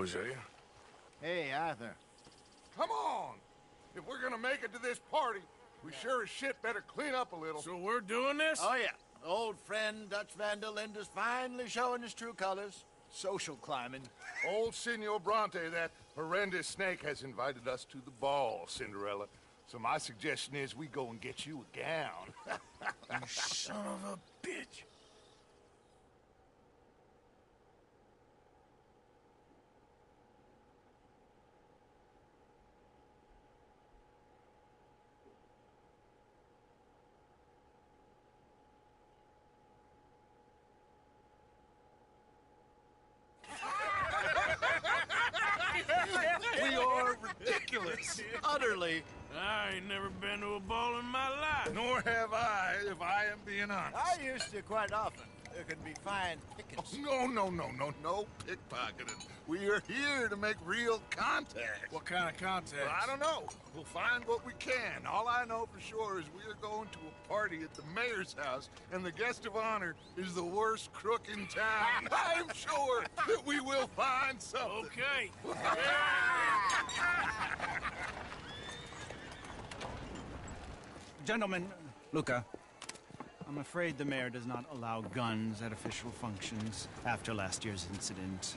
Hosea. Hey, Arthur. Come on! If we're gonna make it to this party, we sure as shit better clean up a little. So we're doing this? Oh, yeah. Old friend Dutch Van der Linde's finally showing his true colors. Social climbing. Old Senor Bronte, that horrendous snake, has invited us to the ball, Cinderella. So my suggestion is we go and get you a gown. You son of a bitch. We are ridiculous. Utterly. I ain't never been to a ball in my life. Nor have I, if I am being honest. I used to quite often. There can be fine pickings. No pickpocketing. We are here to make real contact. What kind of contact? Well, I don't know. We'll find what we can. All I know for sure is we are going to a party at the mayor's house, and the guest of honor is the worst crook in town. I'm sure that we will find something. Okay. Gentlemen, Luca, I'm afraid the mayor does not allow guns at official functions after last year's incident.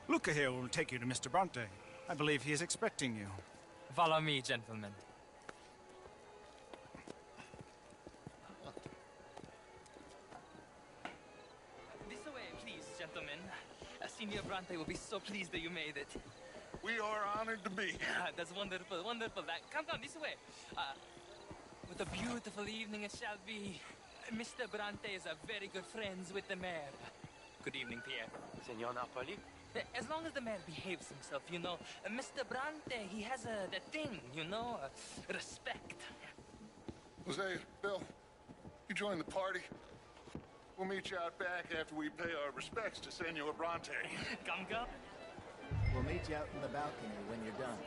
Luca here will take you to Mr. Bronte. I believe he is expecting you. Follow me, gentlemen. This way, please, gentlemen. Senor Bronte will be so pleased that you made it. We are honored to be here. That's wonderful, wonderful. Come down this way. What a beautiful evening it shall be. Mr. Bronte is a very good friends with the mayor. Good evening, Pierre. Senor Napoli? As long as the mayor behaves himself, you know. Mr. Bronte, he has that thing, you know, respect. Jose, Bill, you join the party. We'll meet you out back after we pay our respects to Senor Bronte. Come. We'll meet you out in the balcony when you're done.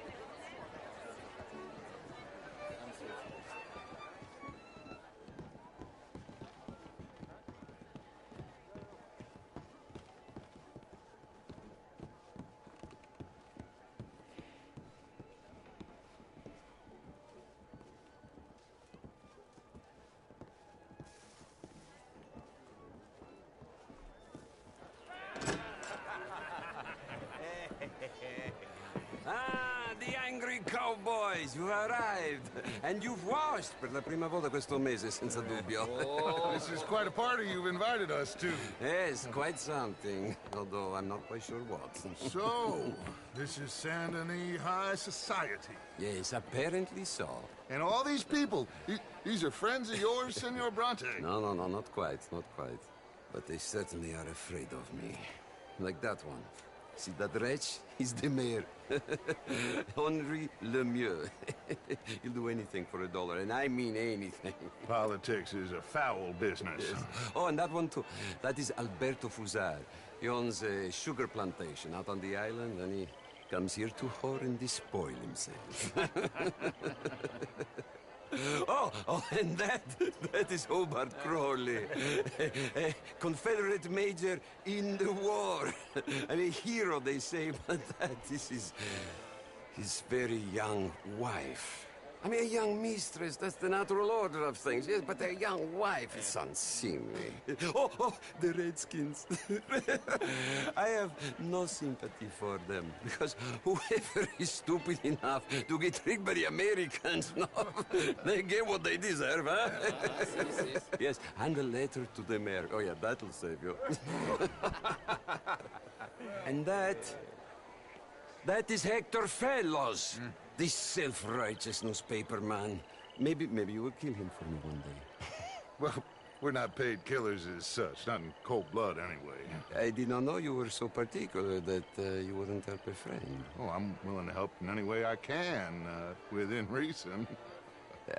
Ah, the angry cowboys, you arrived. And you've washed per la prima volta questo mese, senza dubbio. Oh, this is quite a party you've invited us to. Yes, quite something. Although I'm not quite sure what. So, this is Saint Denis High Society. Yes, apparently so. And all these people, these are friends of yours, Senor Bronte? No, not quite, not quite. But they certainly are afraid of me. Like that one. See that wretch? He's the mayor. Henri Lemieux. He'll do anything for $1, and I mean anything. Politics is a foul business. Yes. Oh, and that one too. That is Alberto Fusar. He owns a sugar plantation out on the island, and he comes here to whore and despoil himself. Oh, and that is Hobart Crawley, a Confederate major in the war. I mean, a hero, they say, but that is his very young wife. I mean, a young mistress, that's the natural order of things, yes, but a young wife is unseemly. Oh, the Redskins. I have no sympathy for them, because whoever is stupid enough to get tricked by the Americans, no, they get what they deserve, huh? Yes, and a letter to the mayor. Oh, yeah, that'll save you. And that is Hector Fellows. This self-righteous newspaper man. Maybe you will kill him for me one day. Well, we're not paid killers as such, not in cold blood anyway. I did not know you were so particular that you wouldn't help a friend. Oh, I'm willing to help in any way I can, within reason.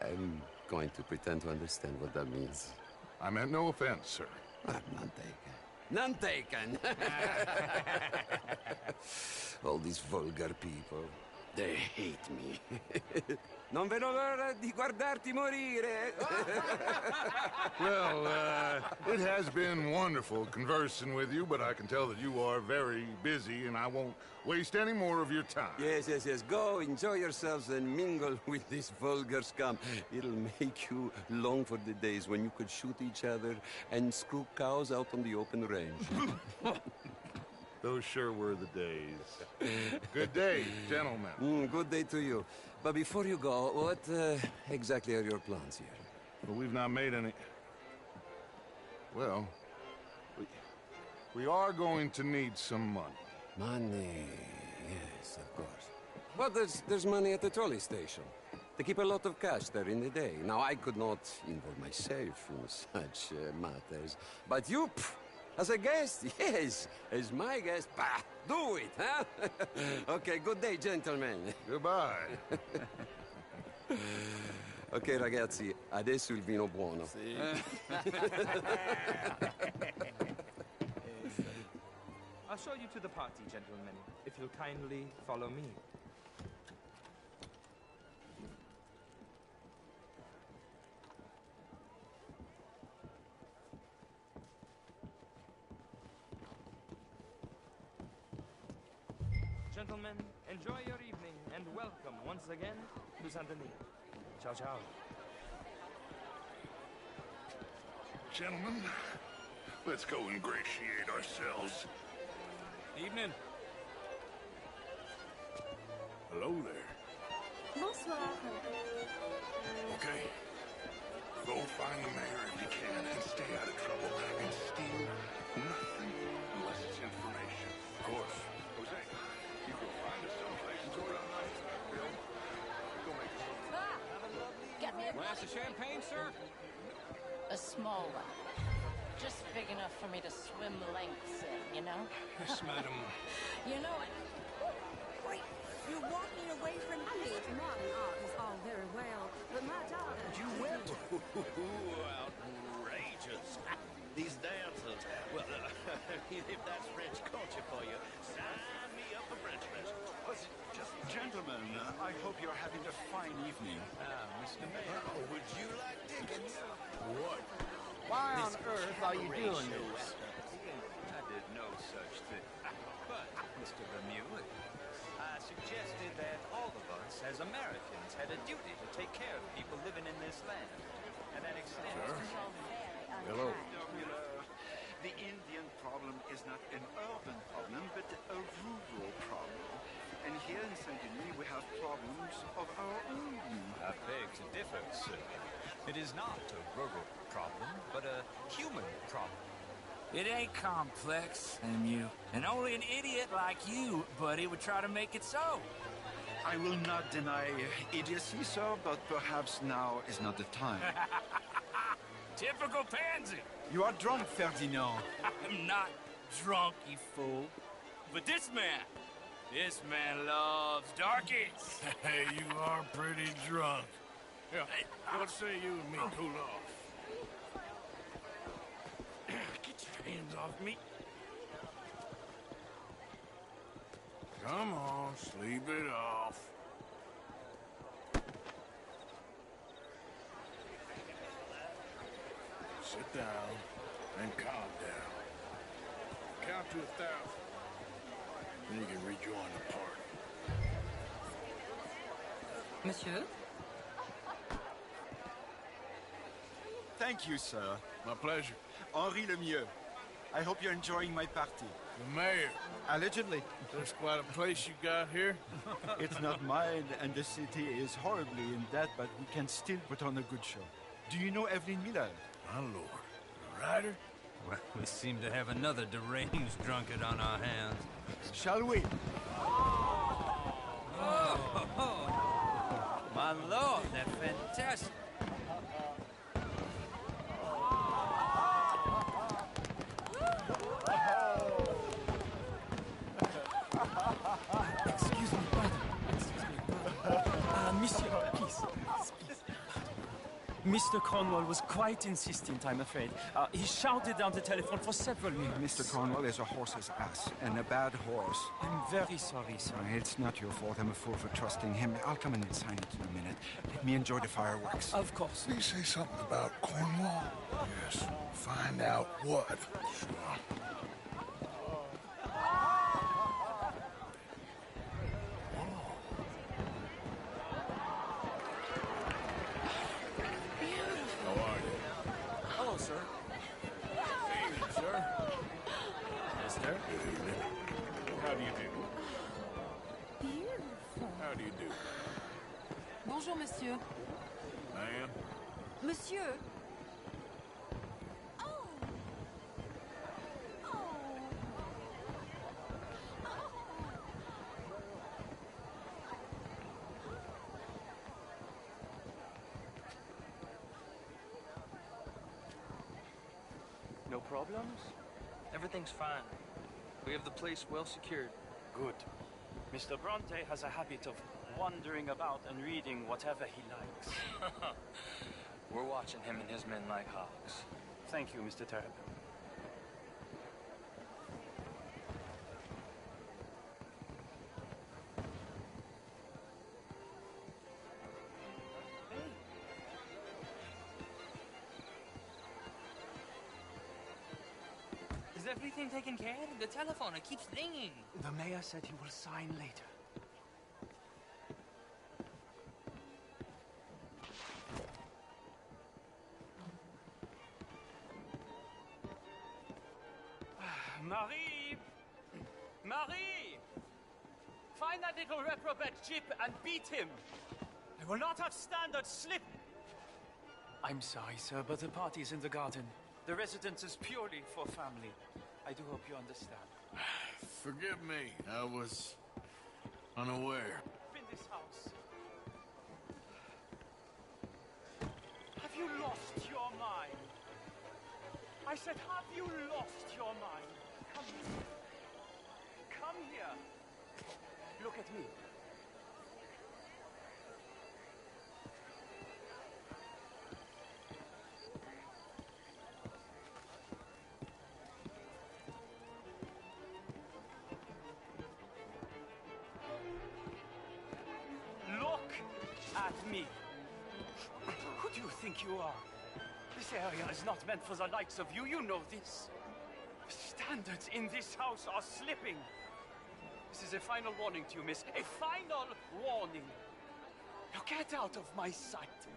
I'm going to pretend to understand what that means. I meant no offense, sir. None taken. None taken! All these vulgar people. They hate me. Non vedo l'ora di guardarti morire. Well, it has been wonderful conversing with you, but I can tell that you are very busy, and I won't waste any more of your time. Yes. Go, enjoy yourselves, and mingle with this vulgar scum. It'll make you long for the days when you could shoot each other and screw cows out on the open range. Those sure were the days. Good day, gentlemen. Good day to you. But before you go, what exactly are your plans here? Well, we've not made any... Well, we are going to need some money. Money, yes, of course. But there's money at the trolley station. They keep a lot of cash there in the day. Now, I could not involve myself in such matters. But you, as a guest, yes, as my guest, bah, do it, huh? Okay, good day, gentlemen. Goodbye. Ok, ragazzi, adesso il vino buono. I'll show you to the party, gentlemen, if you'll kindly follow me. Gentlemen, enjoy your evening and welcome once again to Saint Denis. Ciao, ciao. Gentlemen, let's go ingratiate ourselves. Evening. Hello there. Bonsoir. Okay. Go find the mayor if you can and stay out of trouble and steal nothing unless it's information. Of course. Jose, you go find us someplace around. Bill, go make us Get me a Glass of champagne, sir? A small one. Just big enough for me to swim lengths in, you know? Yes, madam. You know it. Wait, you're walking away from me. Modern art is all very well, but my daughter... You went? Outrageous. These dancers. Well, if that's French culture for you, sign me up for French lessons. Just gentlemen, I hope you're having a fine evening. Mr. Mayor, would you like tickets? What? Why on earth are you doing this? I did no such thing. But, Mr. Lemieux, I suggested that all of us, as Americans, had a duty to take care of people living in this land. And that extends to... Hello. The Indian problem is not an urban problem, but a rural problem. And here in Saint-Denis, we have problems of our own. I beg to differ, sir. It is not a rural problem, but a human problem. It ain't complex, Lemieux. And only an idiot like you, buddy, would try to make it so. I will not deny idiocy, sir, but perhaps now is not the time. Typical pansy. You are drunk, Ferdinand. I'm not drunk, you fool. But this man loves darkies. Hey, you are pretty drunk. Yeah, what say you and me cool off? Get your hands off me. Come on, sleep it off. Sit down and calm down. Count to 1,000. Then you can rejoin the party. Monsieur? Thank you, sir. My pleasure. Henri Lemieux. I hope you're enjoying my party. The mayor. Allegedly. There's quite a place you got here. It's not mine, and the city is horribly in debt, but we can still put on a good show. Do you know Evelyn Miller? My lord. The rider? Well, we seem to have another deranged drunkard on our hands. Shall we? My lord, they're fantastic. Excuse me, brother. Monsieur, please. Mr. Cornwall was quite insistent, I'm afraid. He shouted down the telephone for several minutes. Mr. Cornwall is a horse's ass, and a bad horse. I'm very sorry, sir. It's not your fault. I'm a fool for trusting him. I'll come in and sign it in a minute. Let me enjoy the fireworks. Of course. Did he say something about Cornwall? Yes. Find out what. Sure. Bonjour, monsieur. Ma'am? Monsieur. No problems? Everything's fine. We have the place well secured. Good. Mr. Bronte has a habit of wandering about and reading whatever he likes. We're watching him and his men like hawks. Thank you, Mr. Terrapin. Is everything taken care of? The telephone, it keeps ringing. The mayor said he will sign later. Marie! Marie! Find that little reprobate Jip and beat him! I will not have standards slip! I'm sorry, sir, but the party's in the garden. The residence is purely for family. I do hope you understand. Forgive me. I was unaware. In this house. Have you lost your mind? I said, have you lost your mind? Come here. Come here. Look at me. Look at me. Who do you think you are? This area is not meant for the likes of you. You know this. The standards in this house are slipping. This is a final warning to you, miss. A final warning. Now get out of my sight.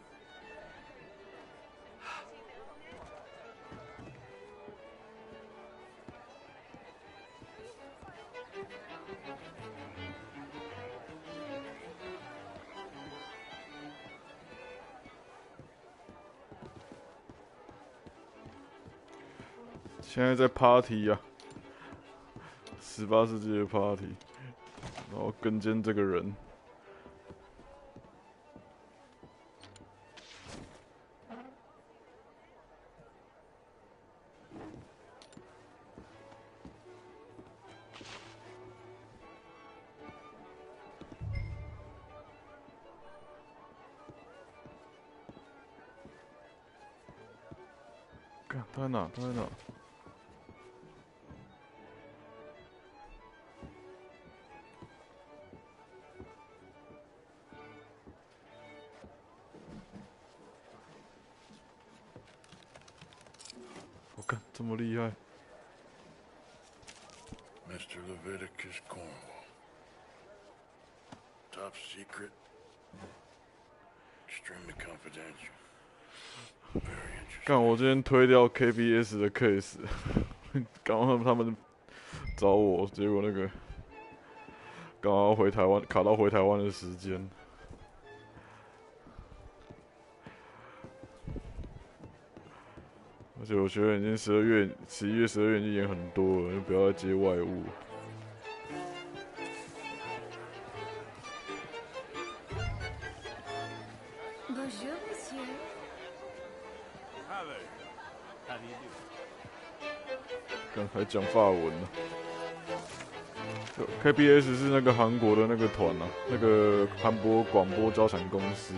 现在在 party 啊，18世纪的 party， 然后跟监这个人，看他在哪？他在哪？我看这么厉害。Mr. Leviticus Cornwall. Top secret. Extremely confidential. Very interesting. 干，我今天推掉 KBS 的 case， 刚刚他们找我，结果那个刚好回台湾，卡到回台湾的时间。而且我觉得已经11月、12月已经演很多了，就不要再接外务。Bonjour, monsieur. Hello. How do you do? 刚才讲法文呢。KBS 是那个韩国的那个团啊，那个韩国广播交响公司。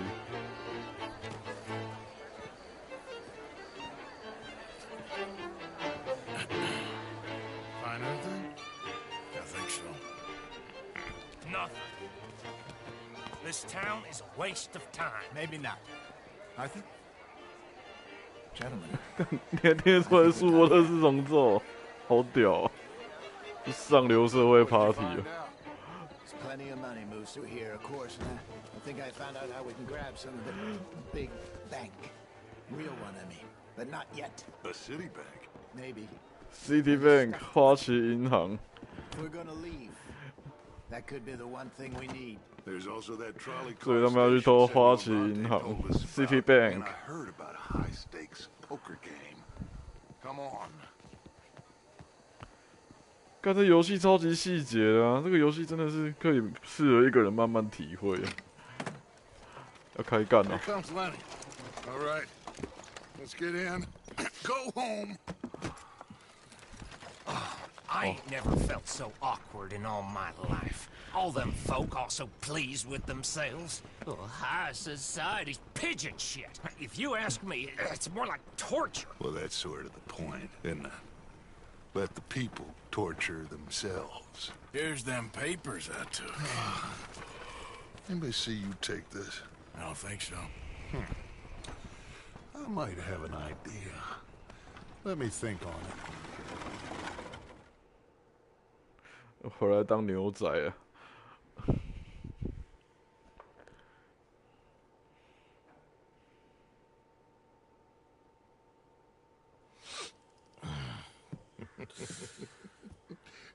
This town is a waste of time. Maybe not. Arthur? Gentlemen. 你还听得出来舒伯特是荣咒，好屌、是上流社会 party 哦。 Plenty of money moves through here, of course, and I think I found out how we can grab some of the big bank. Real one, I mean. But not yet. A city bank? Maybe. Citibank 花旗银行。 If we're gonna leave, that could be the one thing we need. There's also that trolley car 所以他们要去偷花旗银行 ，Citibank。 And I heard about a high-stakes poker game. Come on. 看这游戏超级细节的啊！这个游戏真的是可以适合一个人慢慢体会。要开干了。 Here comes Lenny. All right, let's get in. Go home. I ain't never felt so awkward in all my life. All them folk all so pleased with themselves. Oh, high society's pigeon shit. If you ask me, it's more like torture. Well, that's sort of the point, isn't it? Let the people torture themselves. Here's them papers I took. Anybody see you take this? I don't think so. I might have an idea. Let me think on it. 回来当牛仔啊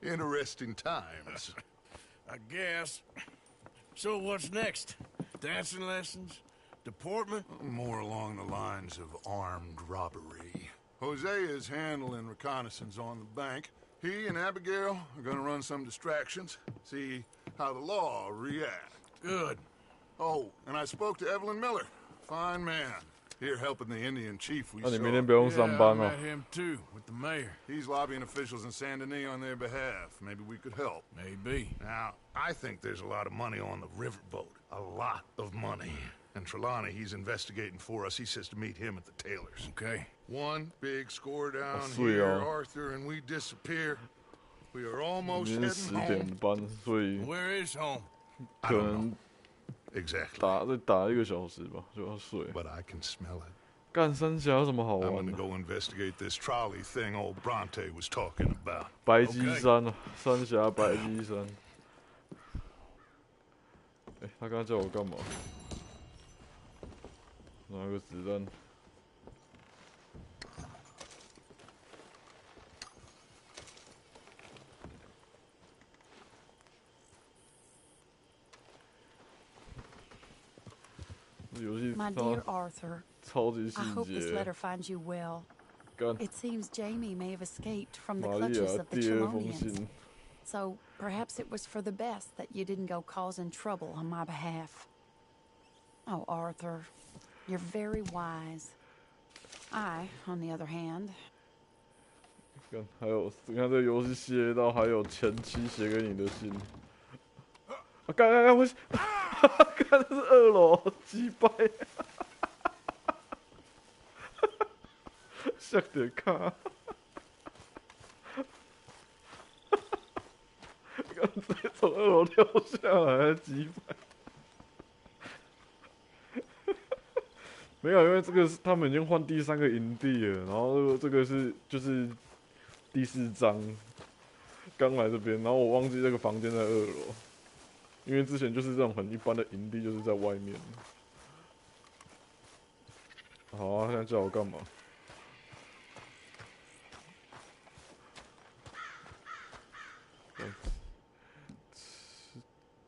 ！Interesting times. I guess. So what's next? Dancing lessons? Deportment? More along the lines of armed robbery. Hosea is handling reconnaissance on the bank. He and Abigail are gonna run some distractions, see how the law reacts. Good. Oh, and I spoke to Evelyn Miller. Fine man. Here helping the Indian chief we 那 saw. 你明天不用上班 I 哦 met。him too, with the mayor. He's lobbying officials in Saint Denis on their behalf. Maybe we could help. Maybe. Now, I think there's a lot of money on the riverboat. A lot of money. And Trelawney, he's investigating for us. He says to meet him at the Taylor's. Okay. One big score down sweet, here, oh. Arthur, and we disappear. We are almost 明天10 heading 点 home. 半，所以 Where is home? 可能 Exactly. 再打1个小时吧，就要睡。 But I can smell it. 干三峡有什么好 I'm 玩 gonna 的？ go investigate this trolley thing old Bronte was talking about. 白鸡山啊，三峡白鸡山。哎，他刚刚叫我干嘛？拿个子弹。游戏 My dear Arthur, 超级细 I hope this 节。 letter finds you well. 干 It seems Jamie may have escaped from the 玛利 clutches 亚 of the 第2封 Trelawneyans. 信。 So perhaps it was for the best that you didn't go causing trouble on my behalf. Oh, Arthur, you're very wise. I, on the other hand, 干，还有你看这个游戏写到还有前妻写给你的信。啊，干，我，干，这是2楼，击败。像点卡。刚才从2楼跳下来，击败。没有，因为这个是他们已经换第3个营地了，然后这个是就是第4章刚来这边，然后我忘记这个房间在2楼，因为之前就是这种很一般的营地，就是在外面。好啊，现在叫我干嘛？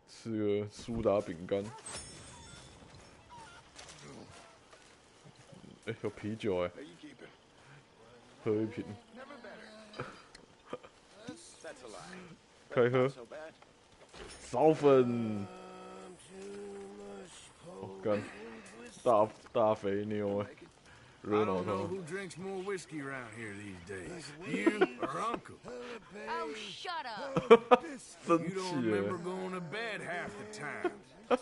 吃个苏打饼干。哎，有啤酒哎，喝一瓶。开喝。烧粉。哦，干，大肥妞哎，热 I 闹 don't know 透。 who drinks more whiskey around here these days. You or Uncle? Oh, shut up. 生 You 气 don't 耶 remember！ going to bed half the time.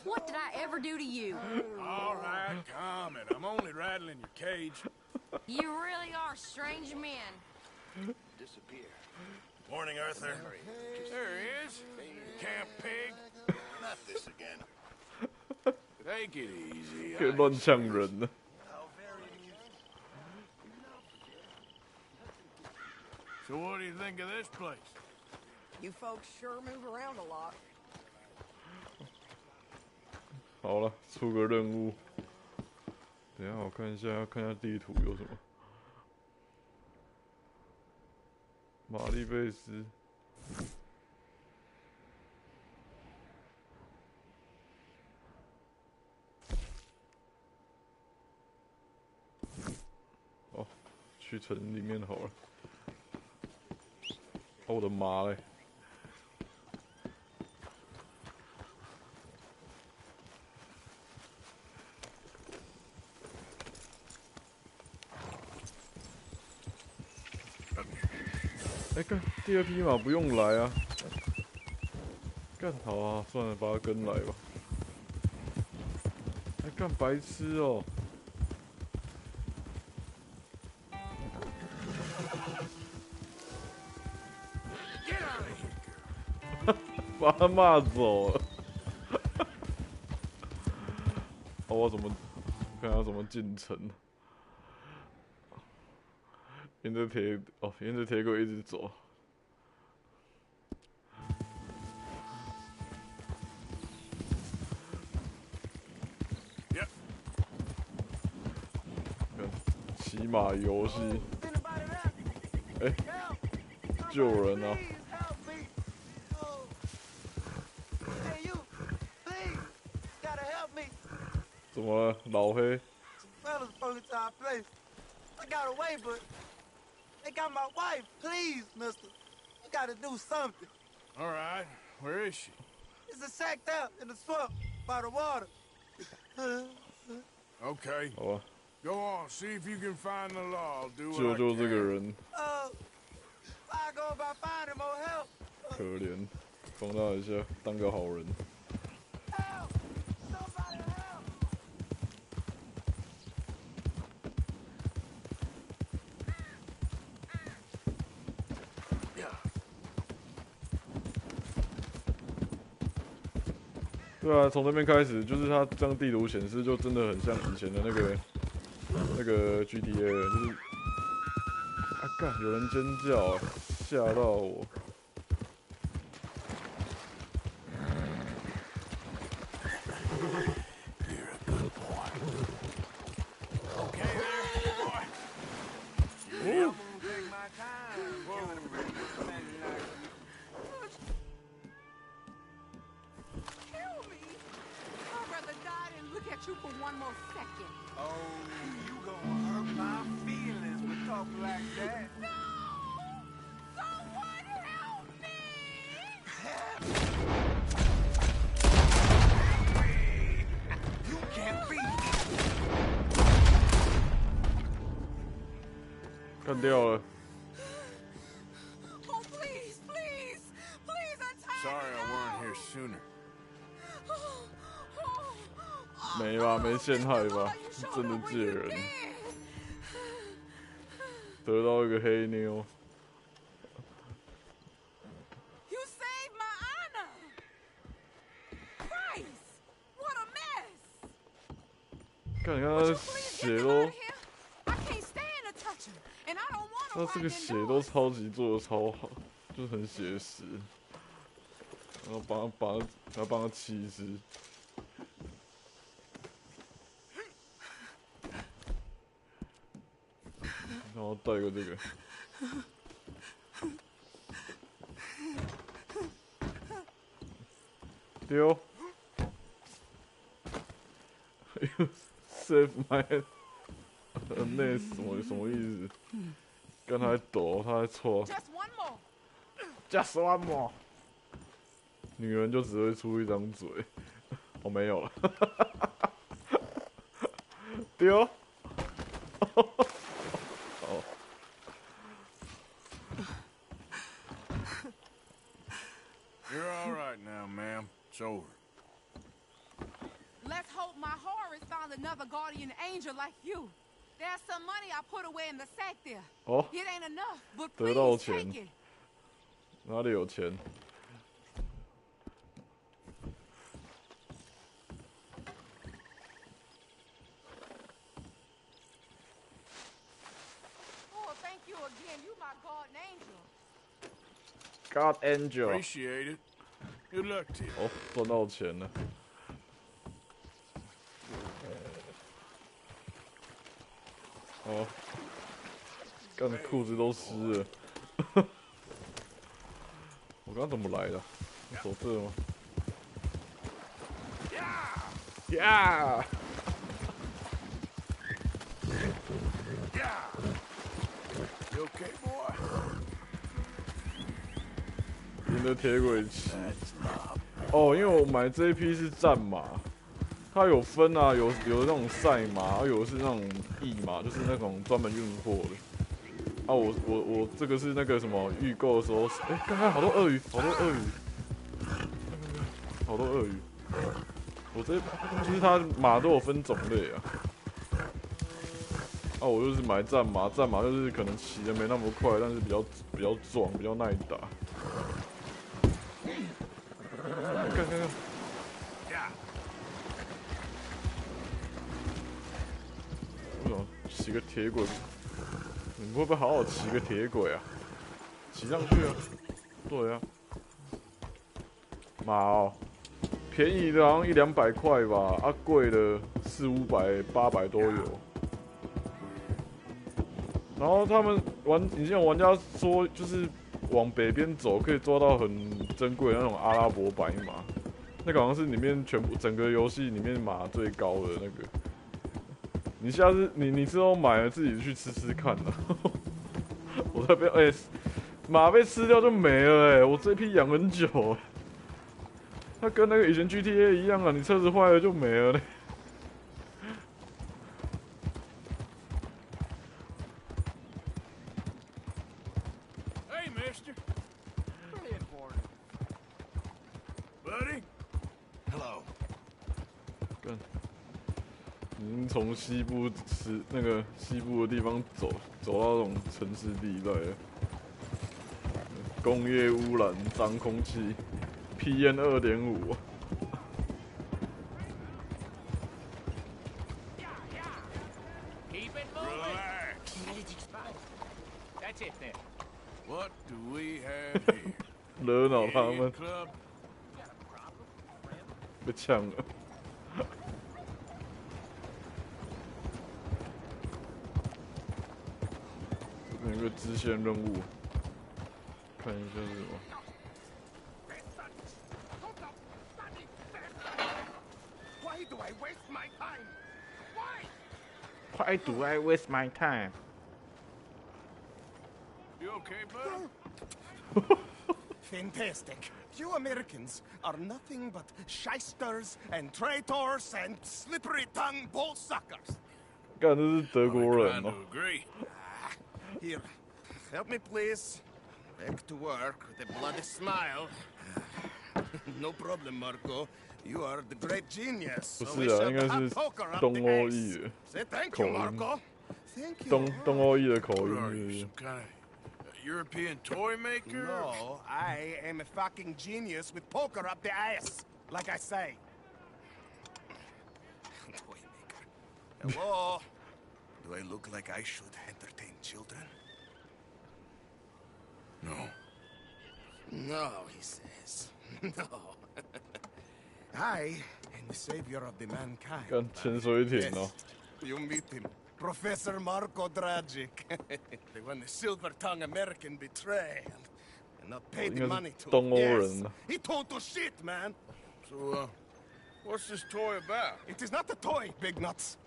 What did I ever do to you? All right, calm it. I'm only rattling your cage. You really are strange men. Disappear. Morning, Arthur. There he is. Camp pig. Not this again. Take it easy. 可以乱呛人呢。So what do you think of this place? You folks sure move around a lot. 好了，出个任务。等一下我看一下，看一下地图有什么。玛丽贝斯。哦，去城里面好了。哦，我的妈嘞！哎，干第二匹马不用来啊！干好啊，算了，把它跟来吧。哎，干白痴哦！把他骂走了。哦，我怎么看他怎么进城？沿着铁轨一直走。骑马游戏。哎，救人啊！ 怎么了，老黑 fellas broke into our place. I got away, but they got my wife. Please, mister. You gotta do something. All right. Where is she? It's sacked out in the swamp by the water. Okay. 好吧。 Go on, see if you can find the law. I'll do what 救 I 救这个 can. 人。I go about finding more help. 可怜，帮他一下，当个好人。 对啊，从这边开始，就是它这样地图显示，就真的很像以前的那个 GTA， 就是啊干，有人尖叫，吓到我。You for one more second. Oh, you gonna hurt my feelings with talk like that. No! Someone help me! You can't beat me. 干掉了。 Oh, please, please, please, I'm tired. Sorry I weren't here sooner. 没吧，没陷害吧？是真的借人，得到一个黑妞。You saved my honor. Christ, what a mess. 看你看他血都， I can't stand to touch him, and I don't want 他这个血都超级做的超好，就是很写实。然后帮他气死。 然后带个这个，丢，save my nest 什么意思？刚才抖，他还错。Just one more。女人就只会出一张嘴，我没有了。丢。You're all right now, ma'am. It's over. Let's hope my Horus found another guardian angel like you. There's some money I put away in the sack there. Oh. It ain't enough, but 得到 please 钱 take it. 哪里有钱？ God Angel。Appreciate it. Good luck to you. 哦，赚到钱了。哦，干，裤子都湿了。我刚刚怎么来的？我走这吗？呀！ You okay, boy? 赢得铁轨骑。哦，因为我买这一批是战马，它有分啊，有那种赛马，有的是那种驿马，就是那种专门运货的。啊，我这个是那个什么预购的时候，哎，刚刚好多鳄鱼，好多鳄鱼，好多鳄鱼。我这就是它马都有分种类啊。啊，我就是买战马，战马就是可能骑的没那么快，但是比较壮，比较耐打。看，为什么骑个铁轨？你会不会好好骑个铁轨啊？骑上去啊！对啊，马哦，便宜的好像100-200块吧，啊，贵的400-500、800都有。 然后他们以前有玩家说，就是往北边走可以抓到很珍贵的那种阿拉伯白马，那个好像是里面整个游戏里面马最高的那个。你下次你之后买了自己去吃看啦。我这边马被吃掉就没了我这批养很久它跟那个以前 GTA 一样啊，你车子坏了就没了嘞。 已经从西部西部的地方走到那种城市地带了，工业污染、脏空气 ，PM 2.5。What do we have here? 惹恼他们，被抢了。 有个支线任务，看一下是什么。Why do I waste my time? Why do I waste my time? You okay, bud? Fantastic. You Americans are nothing but shysters and traitors and slippery-tongued bull suckers. 干，这是德国人哦。 Here, help me, please. Back to work with a bloody smile. No problem, Marco. You are the great genius. 不是啊，应该是东欧裔的口音。东欧裔的口音。 European toy maker? No, I am a fucking genius with poker up the ass, like I say. Toy maker. Hello? Do I look like I should entertain children? No. No, he says. No. I am the savior of the mankind. 干潜水艇哦。 You meet him. Professor Marco Dragic. The one the silver-tongued American betrayed. And not paid the money to. 东欧人 Yes. He told to shit, man. So, what's this toy about? It is not a toy, Big Nuts.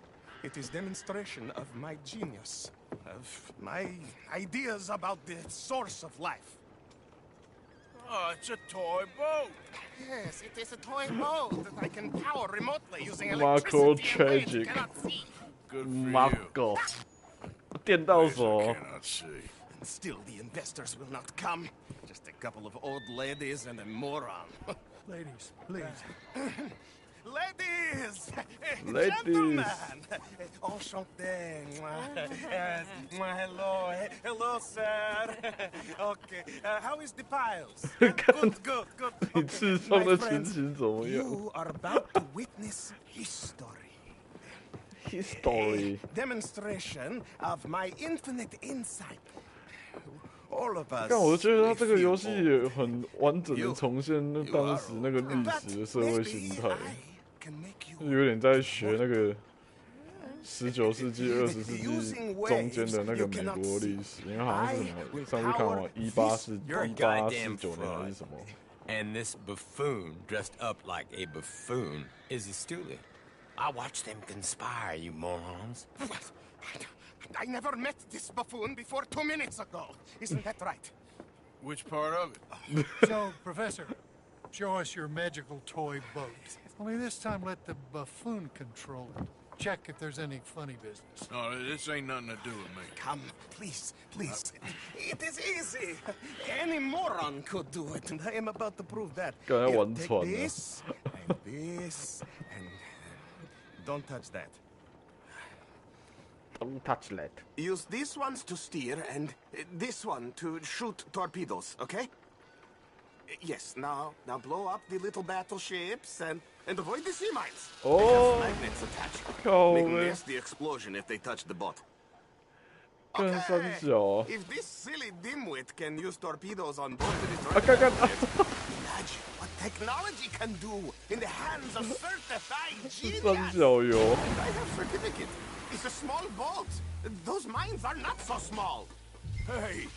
It is demonstration of my genius. Of my ideas about the source of life. Oh, it's a toy boat. Yes, it is a toy boat that I can power remotely using Marco electricity and waves Tragic. cannot see. Good for Marco. 电到手。 cannot see. And still, the investors will not come. Just a couple of old ladies and a moron. Ladies, please. Ladies! Ladies. Gentlemen! Enchanté. Hello. Hello, sir. Okay. How is the piles? Good. 你痔疮的情形怎么样 You are about to witness history.？History. Demonstration of my infinite insight. All of us. 但我觉得它这个 we feel 游戏 old. 也很完整的重现当时那个历史的社会形态，有点在学那个19世纪、20世纪中间的那个美国历史，因为好像是什么，上次看完1849年还是什么。And this buffoon dressed up like a buffoon is a stoolie. I watched them conspire, you morons. I never met this buffoon before 2 minutes ago. Isn't that right? Which part of it? So, Professor, show us your magical toy boat. Only this time let the buffoon control it. Check if there's any funny business. No, this ain't nothing to do with me. Come, please, please. It is easy. Any moron could do it, and I am about to prove that. Here, take this, and this, and... don't touch that. Don't touch that. Use these ones to steer, and this one to shoot torpedoes, okay? Yes, now blow up the little battleships, and avoid the sea mines. Oh, they have magnets attached. Make a nasty explosion if they touch the boat. Okay. If this silly dimwit can use torpedoes on board the destroyer, imagine what technology can do in the hands of certified genius. I have certificate. It's a small boat. Those mines are not so small. Hey,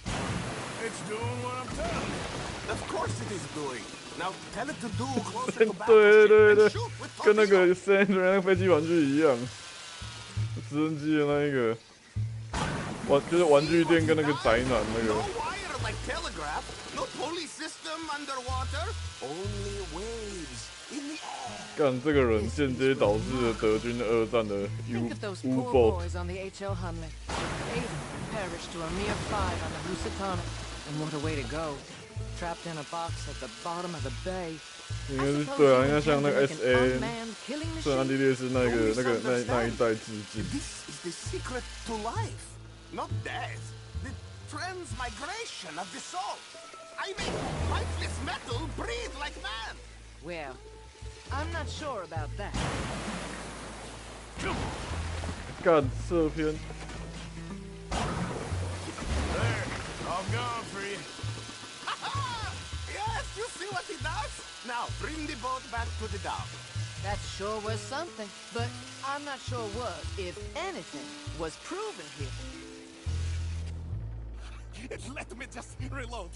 it's doing what I'm telling you. Of course it is doing. Now tell it to do closer to 对 battleship and shoot with 跟那 torpedoes. 个 Sandra 那个飞机玩具一样，直升机的那一个，就是玩具店跟那个宅男那个。 No wire like telegraph. No pulley system underwater. Only waves in the air. 干这个人间接导致了德军2战的 Think of those U poor boat。 boys on the H.L. Hunley. 8 perished to a mere 5 on the Lusitania. And what a way to go. Trapped in a box at the bottom of the bay. 应该是对啊，应该像那个 SA 圣安地列是那一代致敬。 This is the secret to life, not death. The transmigration of the soul. I make lifeless metal breathe like man. Well, I'm not sure about that. 干这篇。 There, I'm gone for you. Yes, you see what he does? Now, bring the boat back to the dock. That sure was something, but I'm not sure what, if anything, was proven here. Let me just reload.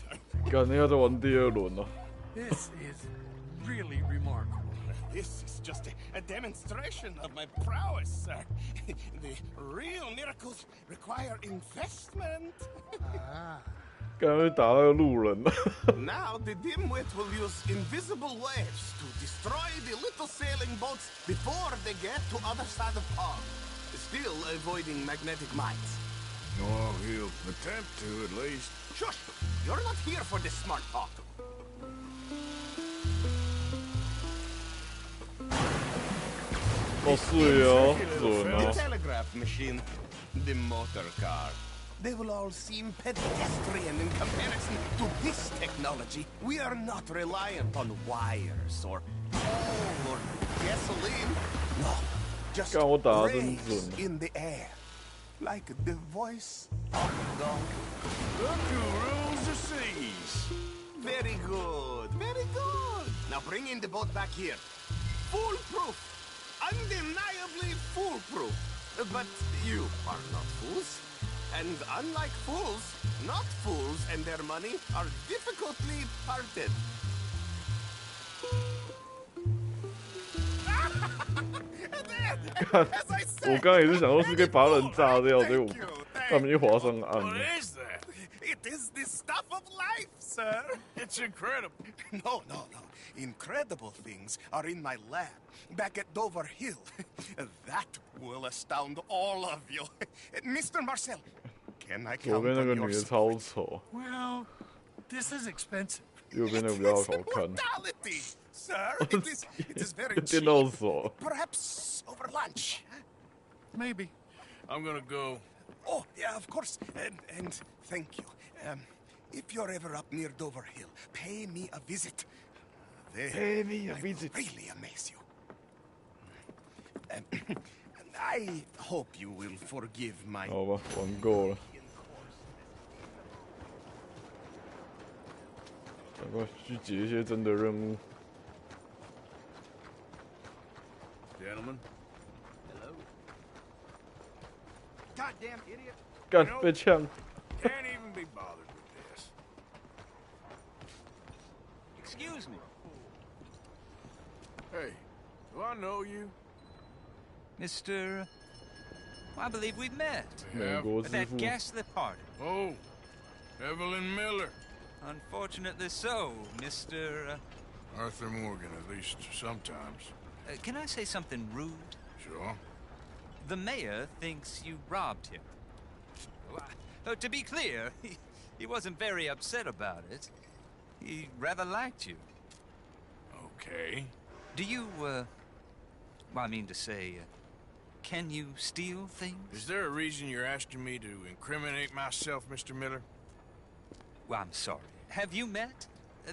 干，你要再玩第2轮了。 This is really remarkable. This is just a demonstration of my prowess, sir. The real miracles require investment. 刚才打那个路人。 Now the dimwit will use invisible waves to destroy the little sailing boats before they get to other side of pond, still avoiding magnetic mines. Oh, he'll attempt to at least. Shush! You're not here for this smart talk. 哦，是哦， The telegraph machine, the motor car. They will all seem pedestrian in comparison to this technology. We are not reliant on wires or coal or gasoline. No, just rays in the air. Like the voice of God. Look who rules the seas. Very good, very good. Now bring in the boat back here. Foolproof. Undeniably foolproof. But you are not fools. And unlike fools, not fools and their money are difficultly parted. 看，我刚刚也是想说是可以把人炸掉，结果他们一划上岸。 What is that? It is the stuff of life, sir. It's incredible. No. Incredible things are in my lab, back at Dover Hill. That will astound all of you. Mr. Marcel, can I 左 count 边那个 on 女 your 的超丑， Well, this is expensive. 右边那个比较好看。 Immortality, sir. It is very 电 cheap. 到手。 Perhaps over lunch. Maybe. I'm gonna go. Oh, yeah, of course. And thank you. If you're ever up near Dover Hill, pay me a visit. Pay me a visit. Really amaze you. I hope you will forgive my. 好吧，玩够了。快去解一些真的任务。 Gentlemen. Hello. Goddamn idiot. 干被呛。 Can't even be bothered with this. Excuse me. Hey, do I know you? Mr. I believe we've met. At that ghastly party. Oh, Evelyn Miller. Unfortunately so, Mr. Arthur Morgan, at least sometimes. Can I say something rude? Sure. The mayor thinks you robbed him. To be clear, he wasn't very upset about it. He rather liked you. Okay. Do you, well, I mean to say, can you steal things? Is there a reason you're asking me to incriminate myself, Mr. Miller? Well, I'm sorry. Have you met?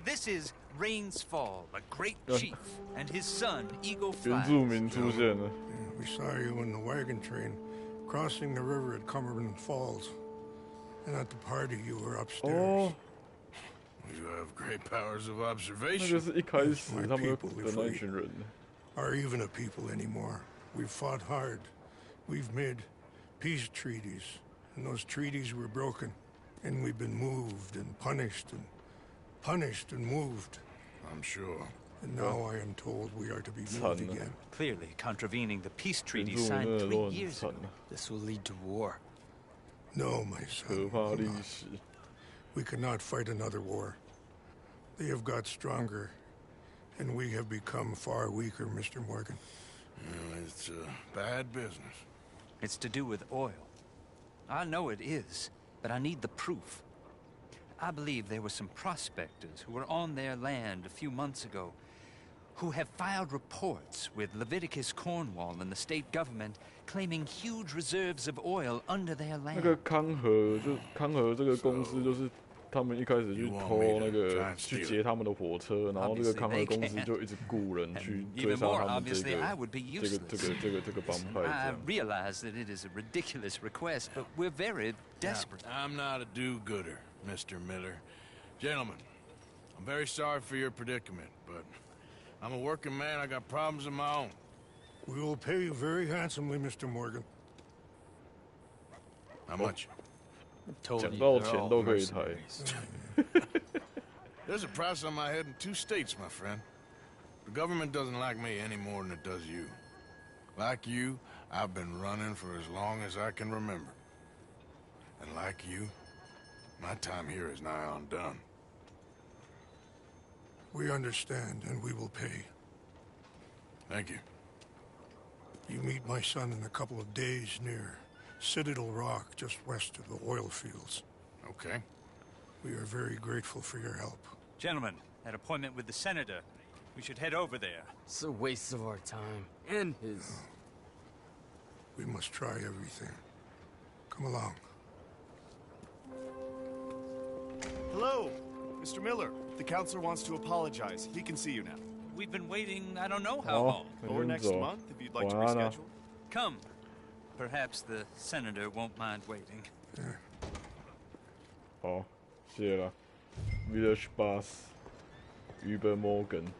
This is Rains Fall, a great chief, and his son, Eagle Flies. 原住民出现了。 We saw you in the wagon train, crossing the river at Cumberland Falls. And at the party, you were upstairs. Oh. You have great powers of observation. 那就是一开始他们的那一群人。 Are even a people anymore. We've fought hard. We've made peace treaties. And those treaties were broken. And we've been moved and punished and punished and moved. I'm sure. And now I am told we are to be moved again. Clearly contravening the peace treaty signed 3 years ago. This will lead to war. No, my son. We cannot fight another war. They have got stronger, and we have become far weaker, Mr. Morgan. Well, it's bad business. It's to do with oil. I know it is, but I need the proof. I believe there were some prospectors who were on their land a few months ago who have filed reports with Leviticus Cornwall and the state government claiming huge reserves of oil under their land. 那个康和这个公司就是他们一开始去偷那个去劫他们的火车，然后这个康和公司就一直雇人去追杀他们这个帮派。I realize that it is a ridiculous request, but we're very desperate. I'm not a do-gooder, Mr. Miller. Gentlemen, I'm very sorry for your predicament, but I'm a working man. I got problems of my own. We will pay you very handsomely, Mr. Morgan. How much? 讲到钱都可以抬。There's a price on my head in 2 states, my friend. The government doesn't like me any more than it does you. Like you, I've been running for as long as I can remember. And like you, my time here is nigh undone. We understand, and we will pay. Thank you. You meet my son in a couple of days near Citadel Rock, just west of the oil fields. Okay. We are very grateful for your help. Gentlemen, that appointment with the senator. We should head over there. It's a waste of our time. And his. We must try everything. Come along. Hello, Mr. Miller. The counselor wants to apologize. He can see you now. We've been waiting I don't know how long. Or next month, if you'd like to reschedule. Come. Perhaps the senator won't mind waiting. 好，谢了。Village Bus，Uber Morgan。